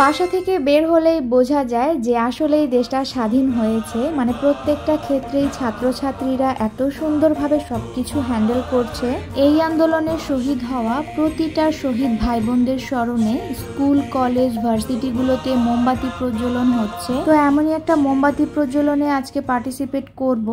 বাসা থেকে বের হলেই বোঝা যায় যে আসলেই দেশটা স্বাধীন হয়েছে। মানে প্রত্যেকটা ক্ষেত্রেই ছাত্রছাত্রীরা এত সুন্দরভাবে সবকিছু হ্যান্ডেল করছে। এই আন্দোলনে শহীদ হওয়া প্রতিটা শহীদ ভাই বোনদের স্মরণে স্কুল, কলেজ, ভার্সিটিগুলোতে মোমবাতি প্রজ্বলন হচ্ছে। তো এমনই একটা মোমবাতি প্রজ্বলনে আজকে পার্টিসিপেট করব।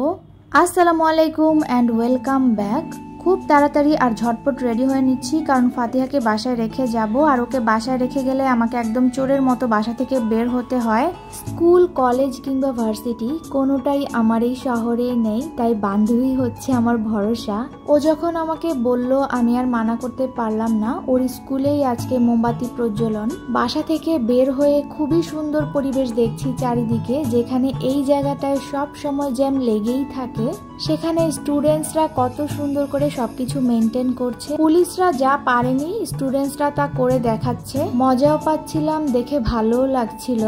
আসসালামু আলাইকুম অ্যান্ড ওয়েলকাম ব্যাক। খুব তাড়াতাড়ি আর ঝটপট রেডি হয়ে নিচ্ছি, কারণ ফাতিহাকে বাসায় রেখে যাব। আর ওকে বাসায় রেখে গেলে আমাকে একদম চোরের মতো বাসা থেকে বের হতে হয়। স্কুল, কলেজ কিংবা ভার্সিটি কোনোটাই আমার এই শহরে নেই, তাই বান্ধবী হচ্ছে আমার ভরসা। ও যখন আমাকে বলল আমি আর মানা করতে পারলাম না। ওর স্কুলেই আজকে মোমবাতি প্রজ্বলন। বাসা থেকে বের হয়ে খুবই সুন্দর পরিবেশ দেখছি চারিদিকে, যেখানে এই জায়গাটায় সব সময় জ্যাম লেগেই থাকে। সেখানে স্টুডেন্টসরা কত সুন্দর করে সবকিছু মেনটেন করছে। পুলিশরা যা পারেনি স্টুডেন্টসরা তা করে দেখাচ্ছে। মজাও পাচ্ছিলাম, দেখে ভালোও লাগছিল।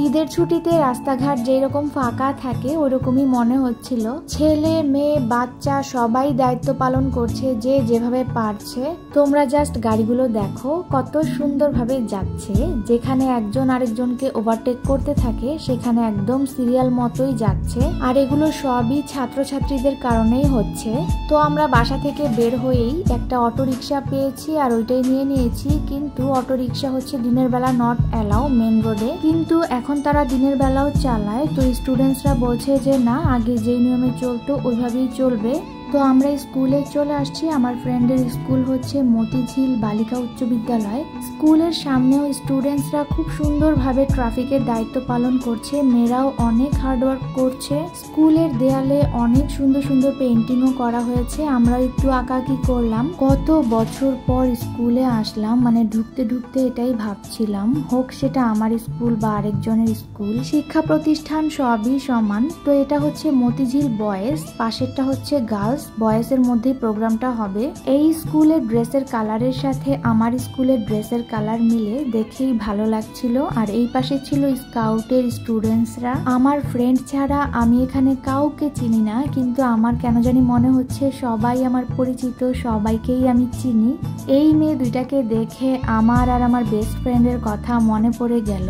ঈদের ছুটিতে রাস্তাঘাট যেরকম ফাঁকা থাকে ওরকমই মনে হচ্ছিল। ছেলে, মেয়ে, বাচ্চা সবাই দায়িত্ব পালন করছে যে যেভাবে পারছে। তোমরা জাস্ট গাড়িগুলো দেখো কত সুন্দরভাবে যাচ্ছে। যেখানে একজন আরেকজনকে ওভারটেক করতে থাকে সেখানে একদম সিরিয়াল মতোই যাচ্ছে। আর এগুলো সবই ছাত্রছাত্রীদের কারণেই হচ্ছে। তো আমরা বাসা থেকে বের হয়েই একটা অটোরিকশা পেয়েছি আর ওইটাই নিয়ে নিয়েছি। কিন্তু অটোরিকশা হচ্ছে দিনের বেলা নট অ্যালাউ মেন রোডে, কিন্তু এখন তারা দিনের বেলাও চালায়। তো স্টুডেন্টসরা বলছে যে না, আগে যে নিয়মে চলতো ওইভাবেই চলবে। তো আমরা স্কুলে চলে আসছি। আমার ফ্রেন্ডের স্কুল হচ্ছে মতিঝিল বালিকা উচ্চ বিদ্যালয়। স্কুলের সামনেও স্টুডেন্টসরা খুব সুন্দরভাবে ট্রাফিকের দায়িত্ব পালন করছে। মেয়েরাও অনেক হার্ডওয়ার্ক করছে। স্কুলের দেয়ালে অনেক সুন্দর সুন্দর পেন্টিংও করা হয়েছে। আমরা একটু আঁকাআঁকি করলাম। কত বছর পর স্কুলে আসলাম, মানে ঢুকতে ঢুকতে এটাই ভাবছিলাম, হোক সেটা আমার স্কুল বা আরেকজনের স্কুল, শিক্ষা প্রতিষ্ঠান সবই সমান। তো এটা হচ্ছে মতিঝিল বয়েজ, পাশেরটা হচ্ছে গার্লস। বয়েজের মধ্যে প্রোগ্রামটা হবে। এই স্কুলের ড্রেসের কালারের সাথে আমার স্কুলের ড্রেসের কালার মিলে দেখেই ভালো লাগছিল। আর এই পাশে ছিল স্কাউটের স্টুডেন্টসরা। আমার ফ্রেন্ড ছাড়া আমি এখানে কাউকে চিনি না, কিন্তু আমার কেন জানি মনে হচ্ছে সবাই আমার পরিচিত, সবাইকেই আমি চিনি। এই মেয়ে দুইটাকে দেখে আমার আর আমার বেস্ট ফ্রেন্ডের কথা মনে পড়ে গেল।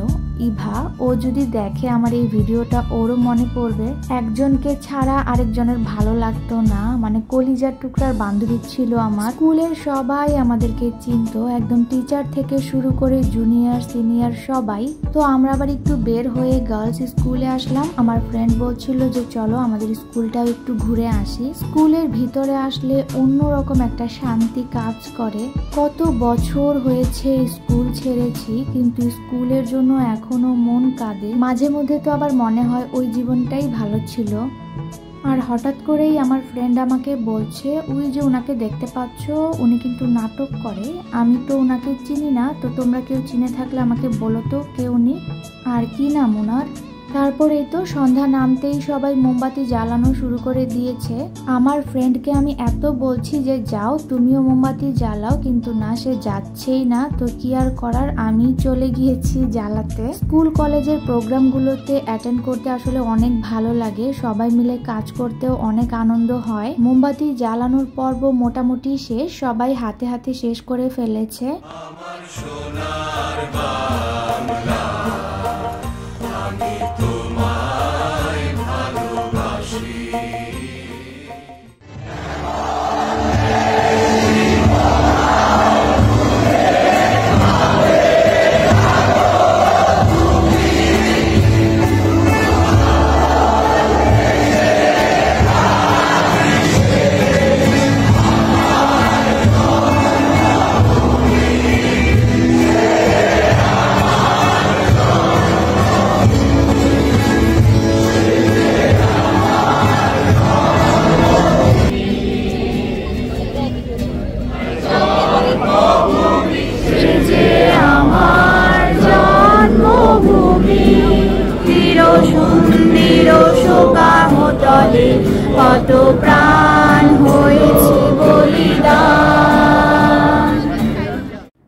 ইভা, ও যদি দেখে আমার এই ভিডিওটা ওরও মনে পড়বে। একজনকে ছাড়া আরেকজনের ভালো লাগতো না, মানে কলিজার টুকরার বান্ধবী ছিল আমার। স্কুলের সবাই আমাদেরকে চিনতো, একদম টিচার থেকে শুরু করে জুনিয়র, সিনিয়র সবাই। তো আমরা আবার একটু বের হয়ে গার্লস স্কুলে আসলাম। আমার ফ্রেন্ড বলছিল যে চলো আমাদের স্কুলটাও একটু ঘুরে আসি। স্কুলের ভিতরে আসলে অন্যরকম একটা শান্তি কাজ করে। কত বছর হয়েছে স্কুল ছেড়েছি, কিন্তু স্কুলের জন্য এখনো মন কাঁদে। মাঝে মধ্যে তো আবার মনে হয় ওই জীবনটাই ভালো ছিল। আর হঠাৎ করেই আমার ফ্রেন্ড আমাকে বলছে, ওই যে ওনাকে দেখতে পাচ্ছ, উনি কিন্তু নাটক করে। আমি তো ওনাকে চিনি না, তো তোমরা কেউ চিনে থাকলে আমাকে বলো তো কে উনি আর কি নাম ওনার। তারপরেই তো সন্ধ্যা নামতেই সবাই মোমবাতি জ্বালানো শুরু করে দিয়েছে। আমার ফ্রেন্ডকে আমি এত বলছি যে যাও তুমিও মোমবাতি জ্বালাও, কিন্তু না, সে যাচ্ছেই না। তো কি আর করার, আমি চলে গিয়েছি জ্বালাতে। স্কুল কলেজের প্রোগ্রামগুলোতে অ্যাটেন্ড করতে আসলে অনেক ভালো লাগে। সবাই মিলে কাজ করতেও অনেক আনন্দ হয়। মোমবাতি জ্বালানোর পর্ব মোটামুটি শেষ, সবাই হাতে হাতে শেষ করে ফেলেছে। আমার সোনার বাংলা, আমি তোমায় ভালোবাসি। কত প্রাণ হয়েছে বলিদান।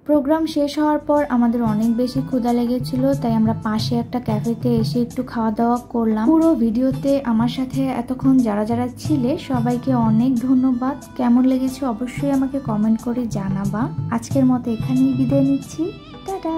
প্রোগ্রাম শেষ হওয়ার পর আমাদের অনেক বেশি ক্ষুধা লেগেছিল, তাই আমরা পাশে একটা ক্যাফেতে এসে একটু খাওয়া দাওয়া করলাম। পুরো ভিডিওতে আমার সাথে এতক্ষণ যারা যারা ছিলে সবাইকে অনেক ধন্যবাদ। কেমন লেগেছে অবশ্যই আমাকে কমেন্ট করে জানাবা। আজকের মতো এখানেই বিদায় নিচ্ছি, টাটা।